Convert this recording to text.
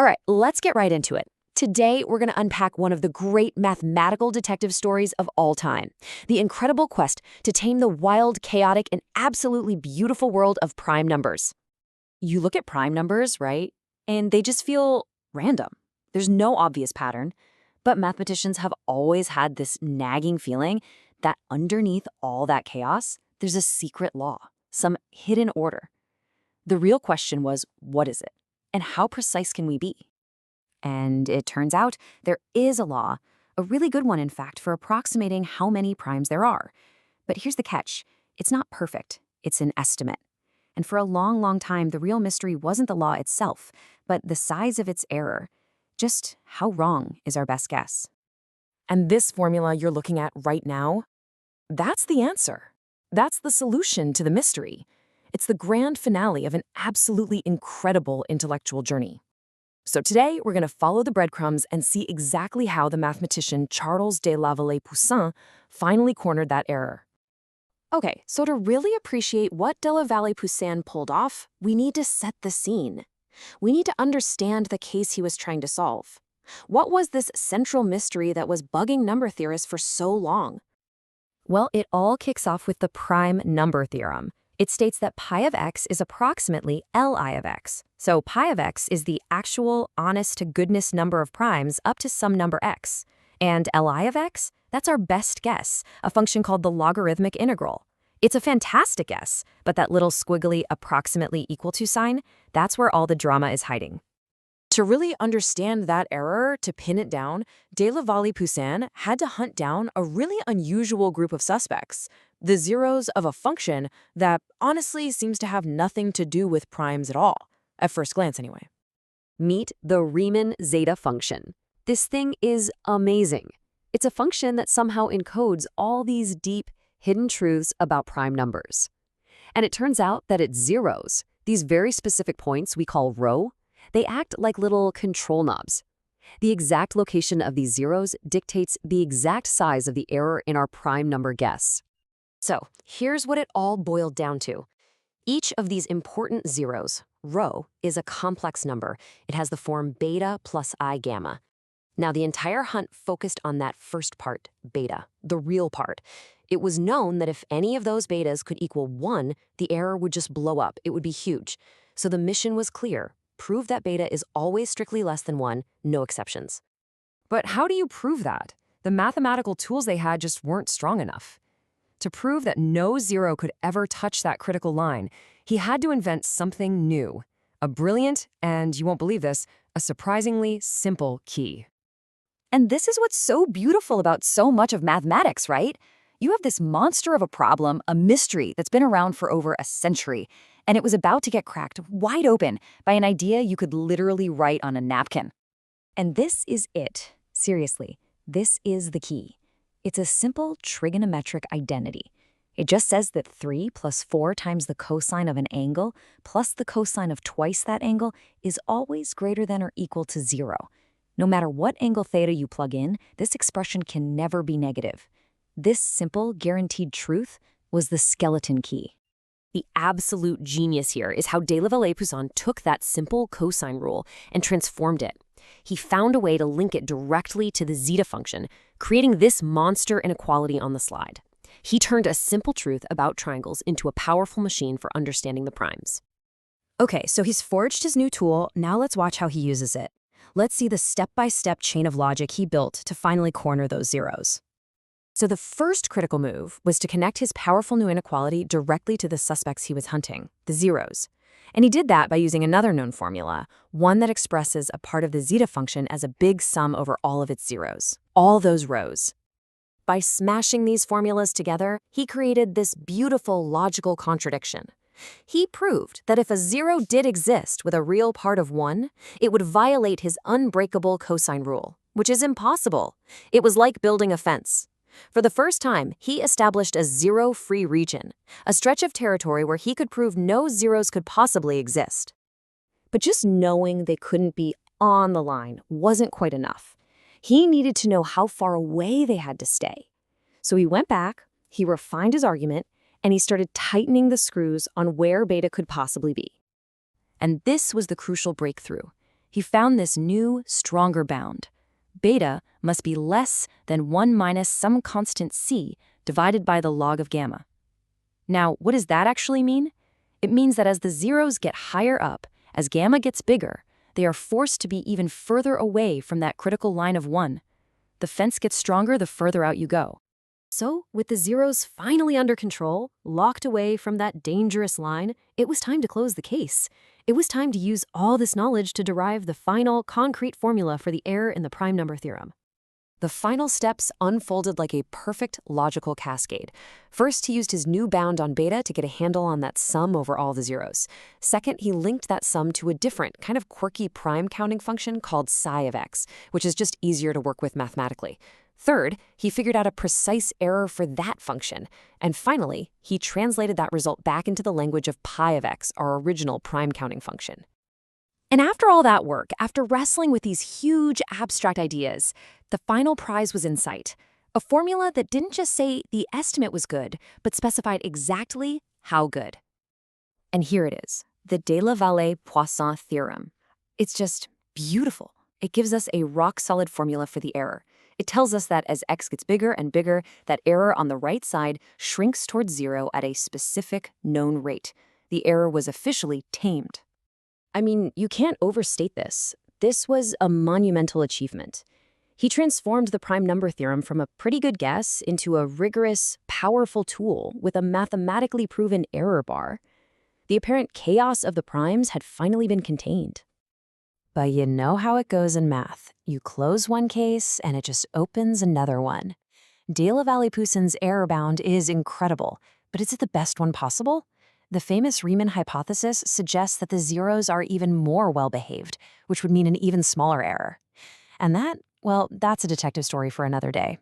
All right, let's get right into it. Today, we're going to unpack one of the great mathematical detective stories of all time, the incredible quest to tame the wild, chaotic, and absolutely beautiful world of prime numbers. You look at prime numbers, right? And they just feel random. There's no obvious pattern. But mathematicians have always had this nagging feeling that underneath all that chaos, there's a secret law, some hidden order. The real question was, what is it? And how precise can we be? And it turns out there is a law, a really good one, in fact, for approximating how many primes there are. But here's the catch. It's not perfect. It's an estimate. And for a long, long time, the real mystery wasn't the law itself, but the size of its error. Just how wrong is our best guess? And this formula you're looking at right now, that's the answer. That's the solution to the mystery. It's the grand finale of an absolutely incredible intellectual journey. So today, we're going to follow the breadcrumbs and see exactly how the mathematician Charles de la Vallée Poussin finally cornered that error. Okay, so to really appreciate what de la Vallée Poussin pulled off, we need to set the scene. We need to understand the case he was trying to solve. What was this central mystery that was bugging number theorists for so long? Well, it all kicks off with the prime number theorem. It states that pi of x is approximately Li of x. So pi of x is the actual honest-to-goodness number of primes up to some number x. And Li of x, that's our best guess, a function called the logarithmic integral. It's a fantastic guess, but that little squiggly approximately equal to sign, that's where all the drama is hiding. To really understand that error, to pin it down, de la Vallée Poussin had to hunt down a really unusual group of suspects, the zeros of a function that honestly seems to have nothing to do with primes at all, at first glance anyway. Meet the Riemann zeta function. This thing is amazing. It's a function that somehow encodes all these deep, hidden truths about prime numbers. And it turns out that its zeros, these very specific points we call rho, they act like little control knobs. The exact location of these zeros dictates the exact size of the error in our prime number guess. So here's what it all boiled down to. Each of these important zeros, rho, is a complex number. It has the form beta plus I gamma. Now, the entire hunt focused on that first part, beta, the real part. It was known that if any of those betas could equal 1, the error would just blow up. It would be huge. So the mission was clear. Prove that beta is always strictly less than 1, no exceptions. But how do you prove that? The mathematical tools they had just weren't strong enough. To prove that no zero could ever touch that critical line, he had to invent something new. A brilliant, and you won't believe this, a surprisingly simple key. And this is what's so beautiful about so much of mathematics, right? You have this monster of a problem, a mystery that's been around for over a century, and it was about to get cracked wide open by an idea you could literally write on a napkin. And this is it. Seriously, this is the key. It's a simple trigonometric identity. It just says that 3 plus 4 times the cosine of an angle plus the cosine of twice that angle is always greater than or equal to 0. No matter what angle theta you plug in, this expression can never be negative. This simple, guaranteed truth was the skeleton key. The absolute genius here is how de la Vallée Poussin took that simple cosine rule and transformed it. He found a way to link it directly to the zeta function, creating this monster inequality on the slide. He turned a simple truth about triangles into a powerful machine for understanding the primes. Okay, so he's forged his new tool. Now let's watch how he uses it. Let's see the step-by-step chain of logic he built to finally corner those zeros. So the first critical move was to connect his powerful new inequality directly to the suspects he was hunting, the zeros. And he did that by using another known formula, one that expresses a part of the zeta function as a big sum over all of its zeros, all those rows. By smashing these formulas together, he created this beautiful logical contradiction. He proved that if a zero did exist with a real part of 1, it would violate his unbreakable cosine rule, which is impossible. It was like building a fence. For the first time, he established a zero-free region, a stretch of territory where he could prove no zeros could possibly exist. But just knowing they couldn't be on the line wasn't quite enough. He needed to know how far away they had to stay. So he went back, he refined his argument, and he started tightening the screws on where beta could possibly be. And this was the crucial breakthrough. He found this new, stronger bound. Beta must be less than 1 minus some constant c divided by the log of gamma. Now, what does that actually mean? It means that as the zeros get higher up, as gamma gets bigger, they are forced to be even further away from that critical line of 1. The fence gets stronger the further out you go. So, with the zeros finally under control, locked away from that dangerous line, it was time to close the case. It was time to use all this knowledge to derive the final, concrete formula for the error in the prime number theorem. The final steps unfolded like a perfect logical cascade. First, he used his new bound on beta to get a handle on that sum over all the zeros. Second, he linked that sum to a different, kind of quirky prime counting function called psi of x, which is just easier to work with mathematically. Third, he figured out a precise error for that function. And finally, he translated that result back into the language of pi of x, our original prime counting function. And after all that work, after wrestling with these huge abstract ideas, the final prize was in sight. A formula that didn't just say the estimate was good, but specified exactly how good. And here it is, the de la Vallée Poussin theorem. It's just beautiful. It gives us a rock-solid formula for the error. It tells us that as x gets bigger and bigger, that error on the right side shrinks towards 0 at a specific known rate. The error was officially tamed. I mean, you can't overstate this. This was a monumental achievement. He transformed the prime number theorem from a pretty good guess into a rigorous, powerful tool with a mathematically proven error bar. The apparent chaos of the primes had finally been contained. But you know how it goes in math. You close one case and it just opens another one. De la Vallée Poussin's error bound is incredible, but is it the best one possible? The famous Riemann hypothesis suggests that the zeros are even more well-behaved, which would mean an even smaller error. And that, well, that's a detective story for another day.